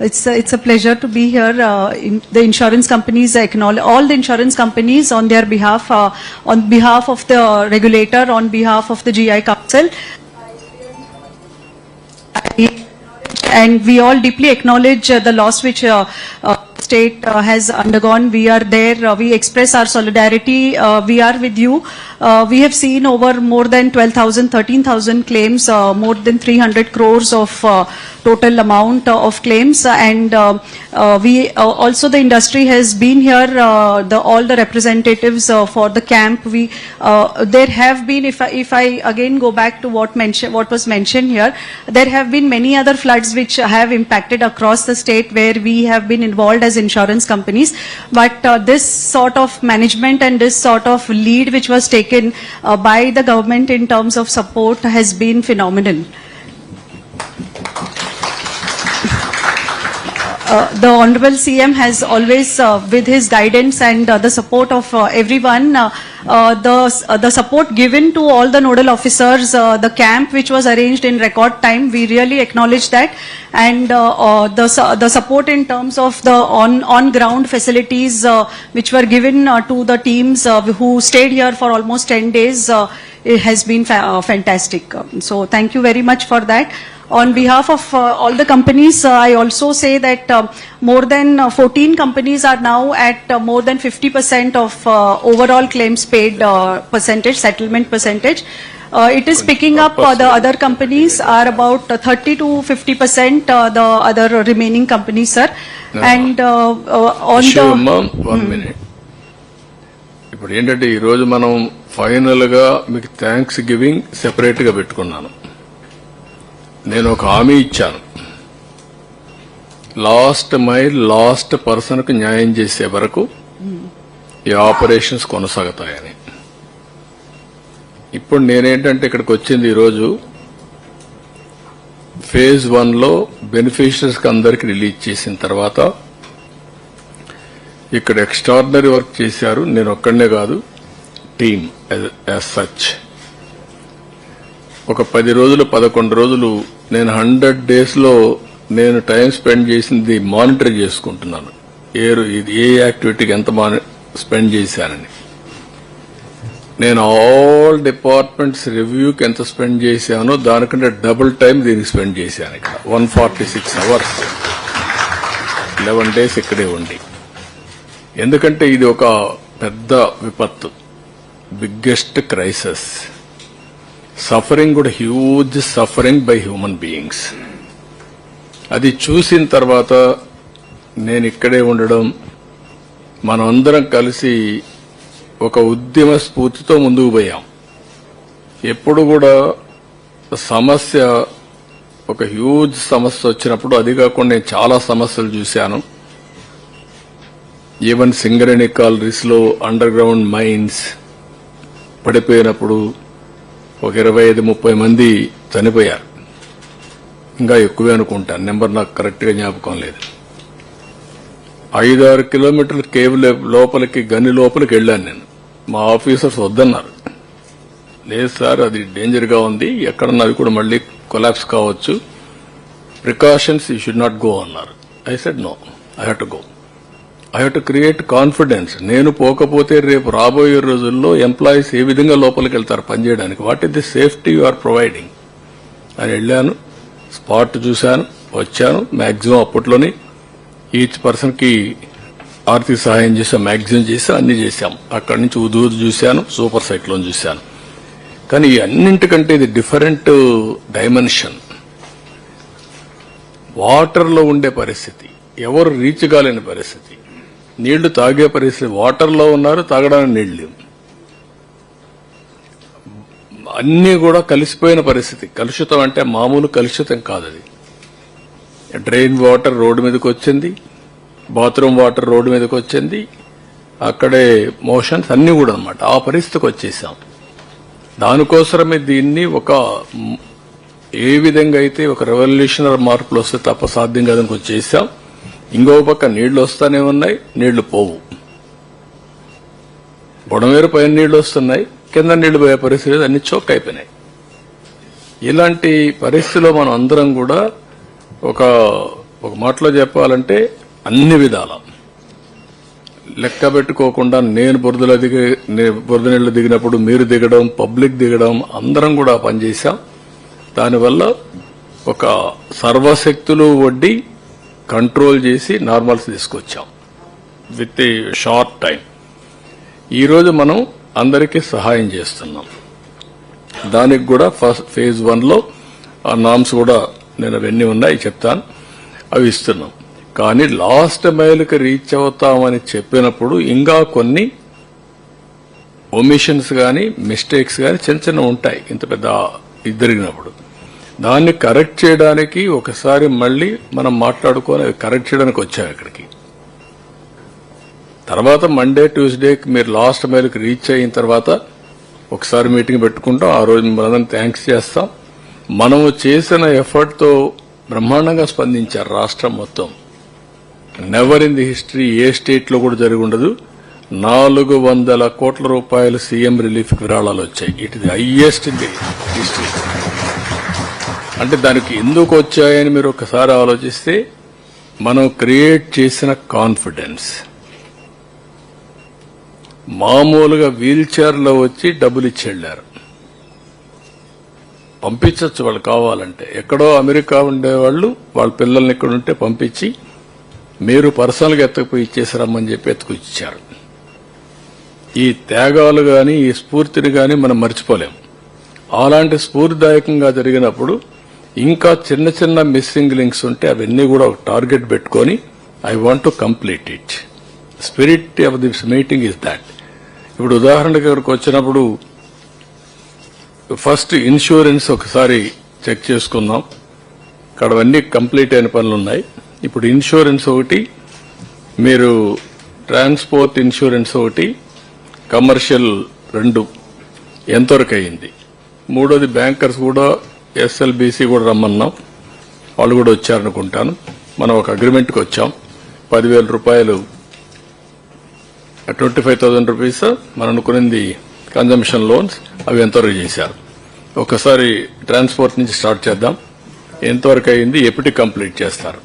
It's a pleasure to be here. The insurance companies acknowledge all the insurance companies on their behalf, on behalf of the regulator, on behalf of the GI Council. And we all deeply acknowledge the loss which state has undergone. We are there. We express our solidarity. We are with you. We have seen over more than 12,000, 13,000 claims, more than 300 crores of total amount of claims. And we also, the industry has been here, all the representatives for the camp. There have been, if I again go back to what was mentioned here, there have been many other floods which have impacted across the state where we have been involved as insurance companies. But this sort of management and this sort of lead which was taken by the government in terms of support has been phenomenal. The Honorable CM has always, with his guidance and the support of everyone, the support given to all the nodal officers, the camp which was arranged in record time, we really acknowledge that. And the support in terms of the on-ground facilities which were given to the teams who stayed here for almost 10 days, it has been fantastic. So thank you very much for that. On behalf of all the companies, I also say that more than 14 companies are now at more than 50% of overall claims paid percentage, settlement percentage. It is picking up. The other companies are about 30 to 50%, the other remaining companies, sir. No. And on the... 1 minute. ఇప్పుడు ఏంటంటే ఈ రోజు మనం final గా మీకు thanks giving separate గా పెట్టుకున్నాను. నేను ఒక హామీ ఇచ్చాను, లాస్ట్ మైల్ లాస్ట్ పర్సన్ కు న్యాయం చేసే వరకు ఈ ఆపరేషన్స్ కొనసాగుతాయని. ఇప్పుడు నేనేంటంటే ఇక్కడికి వచ్చింది ఈరోజు ఫేజ్ 1 లో బెనిఫిషరీస్ కి అందరికి రిలీజ్ చేసిన తర్వాత ఇక్కడ ఎక్స్ట్రాడినరీ వర్క్ చేశారు. నేను ఒక్కడనే కాదు, టీమ్ యాజ్ సచ్. ఒక 10 రోజులు 11 రోజులు నేను 100 days లో నేను టైం స్పెండ్ చేసింది మానిటర్ చేసుకుంటున్నాను. ఏ యాక్టివిటీకి ఎంత స్పెండ్ చేశానని. నేను ఆల్ డిపార్ట్మెంట్స్ రివ్యూకి ఎంత స్పెండ్ చేశానో దానికంటే డబుల్ టైం దీనికి స్పెండ్ చేశాను. ఇక్కడ 146 hours 11 days ఇక్కడే ఉండి. ఎందుకంటే ఇది ఒక పెద్ద విపత్తు, బిగ్గెస్ట్ క్రైసిస్. సఫరింగ్ కూడా huge suffering by human beings. అది చూసిన తర్వాత నేను ఇక్కడే ఉండడం, మనమందరం కలిసి ఒక ఉద్యమ స్ఫూర్తితో ముందుకు పోయాం. ఎప్పుడు కూడా సమస్య, ఒక హ్యూజ్ సమస్య వచ్చినప్పుడు, అది కాకుండా నేను చాలా సమస్యలు చూశాను. ఈవెన్ సింగరేణి కాలరీస్ లో అండర్ గ్రౌండ్ మైన్స్ పడిపోయినప్పుడు ఒక 25-30 మంది చనిపోయారు. ఇంకా ఎక్కువే అనుకుంటాను, నెంబర్ నాకు కరెక్ట్ గా జ్ఞాపకం లేదు. 5-6 కిలోమీటర్ల కేవ్ లోపలికి, గని లోపలికి వెళ్ళాను నేను. మా ఆఫీసర్స్ వద్దన్నారు. లేదు సార్, అది డేంజర్ గా ఉంది, ఎక్కడన్నా అది కూడా మళ్లీ కొలాప్స్ కావచ్చు, precautions you should not go అన్నారు. I said no, I have to go. I have to create confidence. నేను పోకపోతే రేపు రాబోయే రోజుల్లో ఎంప్లాయీస్ ఏ విధంగా లోపలికి వెళ్తారు పనిచేయడానికి, what is the safety you are providing అని వెళ్ళాను. స్పాట్ చూశాను, వచ్చాను. మాక్సిమం అప్పట్లోనే ఈచ్ పర్సన్ కి ఆర్థిక సహాయం చేసాం, మాక్సిమం చేసాం, అన్ని చేశాం. అక్కడి నుంచి ఉదూదు చూశాను, సూపర్ సైక్లోన్ చూశాను. కానీ ఈ అన్నింటికంటే ఇది డిఫరెంట్ డైమెన్షన్. వాటర్ లో ఉండే పరిస్థితి, ఎవరు రీచ్ కాలేని పరిస్థితి, నీళ్లు తాగే పరిస్థితి. వాటర్ లో ఉన్నారు, తాగడానికి నీళ్లు, అన్ని కూడా కలిసిపోయిన పరిస్థితి. కలుషితం అంటే మామూలు కలుషితం కాదు అది. డ్రైన్ వాటర్ రోడ్డు మీదకి వచ్చింది, బాత్రూమ్ వాటర్ రోడ్డు మీదకి వచ్చింది, అక్కడే మోషన్స్ అన్ని కూడా అన్నమాట. ఆ పరిస్థితికి వచ్చేసాం. దానికోసమే దీన్ని ఒక ఏ విధంగా అయితే ఒక రెవల్యూషనరీ మార్పులు వస్తే తప్ప సాధ్యం కాదని వచ్చేసాం. ఇంకో పక్క నీళ్లు వస్తానే ఉన్నాయి, నీళ్లు పోవు. బుడమేరు పైన నీళ్లు వస్తున్నాయి, కింద నీళ్లు పోయే పరిస్థితి, అన్ని చోక్ అయిపోయినాయి. ఇలాంటి పరిస్థితిలో మనం అందరం కూడా ఒక ఒక మాటలో చెప్పాలంటే అన్ని విధాల లెక్క పెట్టుకోకుండా నేను బురద నీళ్లు దిగినప్పుడు మీరు దిగడం, పబ్లిక్ దిగడం, అందరం కూడా పనిచేశాం. దానివల్ల ఒక సర్వశక్తులు వడ్డీ కంట్రోల్ చేసి నార్మల్స్ తీసుకొచ్చాం విత్ ఏ షార్ట్ టైం. ఈరోజు మనం అందరికీ సహాయం చేస్తున్నాం. దానికి కూడా ఫేజ్ 1లో ఆ నామ్స్ కూడా నేను అవన్నీ ఉన్నాయి చెప్తాను, అవి ఇస్తున్నాం. కానీ లాస్ట్ మైల్కి రీచ్ అవుతామని చెప్పినప్పుడు ఇంకా కొన్ని ఒమిషన్స్ కానీ మిస్టేక్స్ కానీ చిన్న చిన్న ఉంటాయి ఇంత పెద్ద జరిగినప్పుడు. దాన్ని కరెక్ట్ చేయడానికి ఒకసారి మళ్ళీ మనం మాట్లాడుకొని కరెక్ట్ చేయడానికి వచ్చాం ఇక్కడికి. తర్వాత మండే ట్యూస్డేకి మీరు లాస్ట్ మైల్కి రీచ్ అయిన తర్వాత ఒకసారి మీటింగ్ పెట్టుకుంటాం. ఆ రోజు మనందరం థ్యాంక్స్ చేస్తాం. మనము చేసిన ఎఫర్ట్తో బ్రహ్మాండంగా స్పందించారు రాష్ట్రం మొత్తం. నెవర్ ఇన్ ది హిస్టరీ ఏ స్టేట్లో కూడా జరిగి ఉండదు. 400 కోట్ల రూపాయలు సీఎం రిలీఫ్ విరాళాలు వచ్చాయి. It is highest in the history. అంటే దానికి ఎందుకు వచ్చాయని మీరు ఒకసారి ఆలోచిస్తే, మనం క్రియేట్ చేసిన కాన్ఫిడెన్స్. మామూలుగా వీల్ చైర్లో వచ్చి డబ్బులు ఇచ్చి వెళ్లారు. పంపించవచ్చు వాళ్ళు కావాలంటే. ఎక్కడో అమెరికా ఉండేవాళ్ళు వాళ్ళ పిల్లల్ని ఇక్కడ ఉంటే పంపించి మీరు పర్సనల్గా ఎత్తకపోయి ఇచ్చేసారమ్మని చెప్పి ఎత్తుకొచ్చారు. ఈ త్యాగాలు గాని ఈ స్ఫూర్తిని గాని మనం మర్చిపోలేం. అలాంటి స్ఫూర్తిదాయకంగా జరిగినప్పుడు ఇంకా చిన్న చిన్న మిస్సింగ్ లింక్స్ ఉంటే అవన్నీ కూడా ఒక టార్గెట్ పెట్టుకొని I want to complete it. Spirit of this meeting is that. ఇప్పుడు ఉదాహరణకు ఇక్కడికి వచ్చినప్పుడు ఫస్ట్ ఇన్సూరెన్స్ ఒకసారి చెక్ చేసుకుందాం. ఇక్కడ అన్ని కంప్లీట్ అయిన పనులు ఉన్నాయి. ఇప్పుడు ఇన్సూరెన్స్ ఒకటి, మీరు ట్రాన్స్పోర్ట్ ఇన్సూరెన్స్ ఒకటి, కమర్షియల్ 2 ఎంతవరకు అయింది. మూడోది బ్యాంకర్స్ కూడా ఎస్ఎల్బీసీ కూడా రమ్మన్నాం. వాళ్ళు కూడా వచ్చారనుకుంటాను. మనం ఒక అగ్రిమెంట్కి వచ్చాం. 10,000 రూపాయలు 25,000 రూపీస్ మనం అనుకున్నది కన్జంప్షన్ లోన్స్, అవి ఎంతవరకు చేశారు. ఒకసారి ట్రాన్స్పోర్ట్ నుంచి స్టార్ట్ చేద్దాం. ఎంతవరకు అయింది, ఎప్పటికి కంప్లీట్ చేస్తారు.